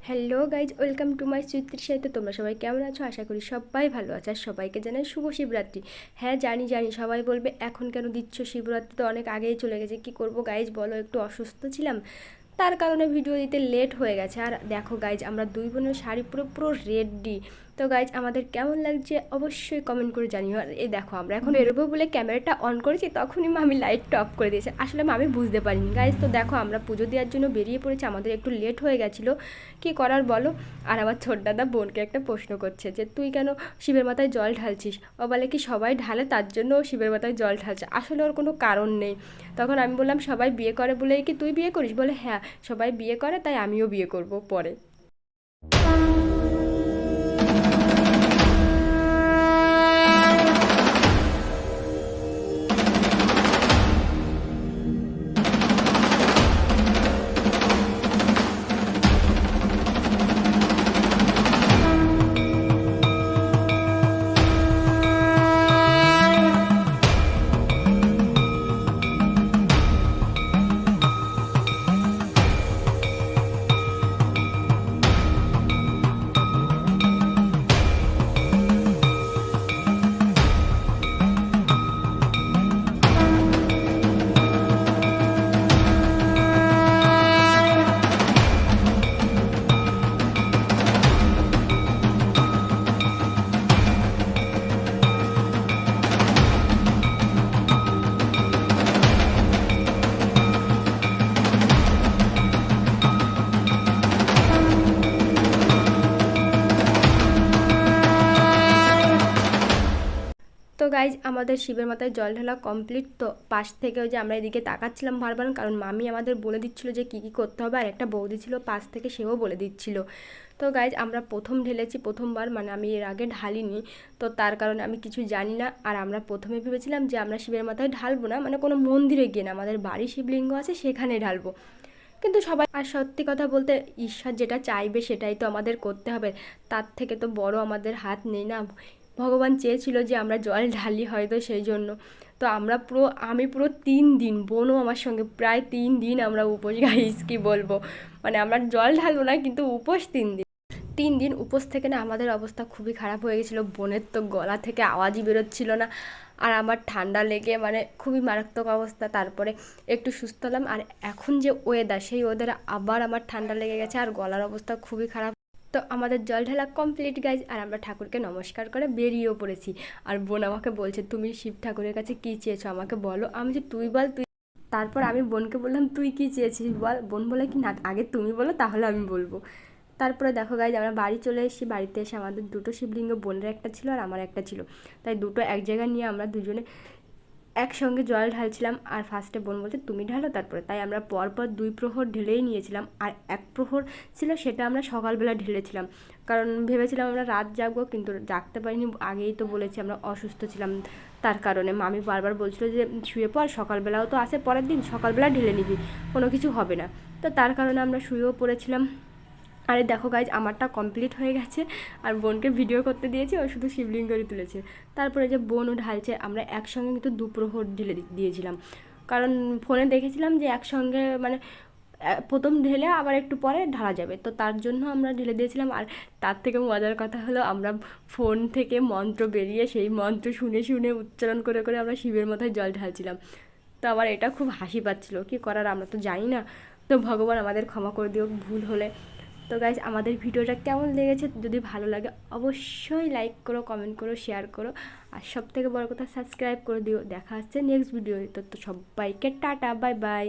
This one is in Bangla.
Hello guys, welcome to my সুইত্রির সাথে। তোমরা সবাই কেমন আছো? আশা করি সবাই ভালো আছে। আর সবাইকে জানাই শুভ শিবরাত্রি। হ্যাঁ জানি সবাই বলবে এখন কেন দিচ্ছ, শিবরাত্রি তো অনেক আগেই চলে গেছে। কি করব গাইজ বলো, একটু অসুস্থ ছিলাম, তার কারণে ভিডিও দিতে লেট হয়ে গেছে। আর দেখো গাইজ, আমরা দুই বোনের শাড়ি পুরো পুরো রেডি। তো গাইজ আমাদের কেমন লাগছে অবশ্যই কমেন্ট করে জানিও। আর এই দেখো, আমরা এখন বেরোবো বলে ক্যামেরাটা অন করেছি, তখনই মামি লাইটটা অফ করে দিয়েছে। আসলে মামি বুঝতে পারিনি গাইজ। তো দেখো, আমরা পুজো দেওয়ার জন্য বেরিয়ে পড়েছি, আমাদের একটু লেট হয়ে গেছিলো, কি করার বলো। আর আমার ছোট দাদা বোনকে একটা প্রশ্ন করছে যে তুই কেন শিবের মাথায় জল ঢালছিস। ও বলে কি সবাই ঢালে তার জন্য ও শিবের মাথায় জল ঢালছে, আসলে ওর কোনো কারণ নেই। তখন আমি বললাম সবাই বিয়ে করে বলেই কি তুই বিয়ে করিস? বলে হ্যাঁ, সবাই বিয়ে করে তাই আমিও বিয়ে করব পরে। তো গাইজ আমাদের শিবের মাথায় জল ঢালা কমপ্লিট। তো পাশ থেকে ওই যে আমরা এদিকে তাকাচ্ছিলাম বারবার, কারণ মামি আমাদের বলে দিচ্ছিলো যে কী কী করতে হবে, আর একটা বৌদি ছিল পাশ থেকে, সেও বলে দিচ্ছিল। তো গাইজ আমরা প্রথম ঢেলেছি, প্রথমবার, মানে আমি এর আগে ঢালিনি, তো তার কারণে আমি কিছু জানি না। আর আমরা প্রথমে ভেবেছিলাম যে আমরা শিবের মাথায় ঢালবো না, মানে কোনো মন্দিরে গিয়ে না, আমাদের বাড়ি শিবলিঙ্গ আছে সেখানে ঢালবো। কিন্তু সবাই, আর সত্যি কথা বলতে ঈশ্বর যেটা চাইবে সেটাই তো আমাদের করতে হবে, তার থেকে তো বড় আমাদের হাত নেই না। ভগবান চেয়েছিল যে আমরা জল ঢালি, হয়তো সেই জন্য। তো আমরা পুরো, আমি পুরো 3 দিন, বোনও আমার সঙ্গে প্রায় 3 দিন আমরা উপোস গাইস, কি বলবো। মানে আমরা জল ঢালবো না কিন্তু উপোস 3 দিন। 3 দিন উপোস থেকে না আমাদের অবস্থা খুবই খারাপ হয়ে গেছিলো। বোনের তো গলা থেকে আওয়াজই বেরোচ্ছিল না, আর আমার ঠান্ডা লেগে মানে খুবই মারাত্মক অবস্থা। তারপরে একটু সুস্থ হলাম, আর এখন যে ওয়েদার, সেই ওয়েদারে আবার আমার ঠান্ডা লেগে গেছে আর গলার অবস্থা খুবই খারাপ। তো আমাদের জল ঢালা কমপ্লিট গাইজ, আর আমরা ঠাকুরকে নমস্কার করে বেরিয়েও পড়েছি। আর বোন আমাকে বলছে তুমি শিব ঠাকুরের কাছে কী চেয়েছো আমাকে বলো। আমি যে তুই বল তুই। তারপর আমি বোনকে বললাম তুই কী চেয়েছিস বল। বোন বলে কি না, আগে তুমি বলো তাহলে আমি বলবো। তারপরে দেখো গাইজ আমরা বাড়ি চলে এসেছি। বাড়িতে এসে আমাদের দুটো শিবলিঙ্গ, বোনের একটা ছিল আর আমার একটা ছিল, তাই দুটো এক জায়গায় নিয়ে আমরা দুজনে একসঙ্গে জল ঢালছিলাম। আর ফার্স্টে বোন বলছে তুমি ঢালো, তারপরে তাই আমরা পরপর 2 প্রহর ঢেলেই নিয়েছিলাম। আর 1 প্রহর ছিল, সেটা আমরা সকালবেলা ঢেলেছিলাম, কারণ ভেবেছিলাম আমরা রাত জাগবো, কিন্তু জাগতে পারিনি। আগেই তো বলেছি আমরা অসুস্থ ছিলাম, তার কারণে মামি বারবার বলছিল যে শুয়ে পড়, সকালবেলাও তো আসে পরের দিন, সকালবেলা ঢেলে নিবি, কোনো কিছু হবে না। তো তার কারণে আমরা শুয়েও পড়েছিলাম। আরে দেখো গাইজ আমারটা কমপ্লিট হয়ে গেছে, আর বোনকে ভিডিও করতে দিয়েছি, ও শুধু শিবলিঙ্গরই তুলেছে। তারপরে যে বোনও ঢালছে, আমরা একসঙ্গে কিন্তু 2 প্রহর ঢেলে দিয়েছিলাম, কারণ ফোনে দেখেছিলাম যে একসঙ্গে মানে প্রথম ঢেলে আবার একটু পরে ঢালা যাবে, তো তার জন্য আমরা ঢেলে দিয়েছিলাম। আর তার থেকে মজার কথা হলো, আমরা ফোন থেকে মন্ত্র বেরিয়ে সেই মন্ত্র শুনে শুনে উচ্চারণ করে করে আমরা শিবের মাথায় জল ঢালছিলাম। তো আমার এটা খুব হাসি পাচ্ছিলো, কী করার, আমরা তো জানি না। তো ভগবান আমাদের ক্ষমা করে দিও ভুল হলে। তো গাইজ আমাদের ভিডিওটা কেমন লেগেছে, যদি ভালো লাগে অবশ্যই লাইক করো, কমেন্ট করো, শেয়ার করো, আর সব থেকে বড় কথা সাবস্ক্রাইব করে দিও। দেখা হচ্ছে নেক্সট ভিডিও। তো সবাইকে টাটা, বাই বাই।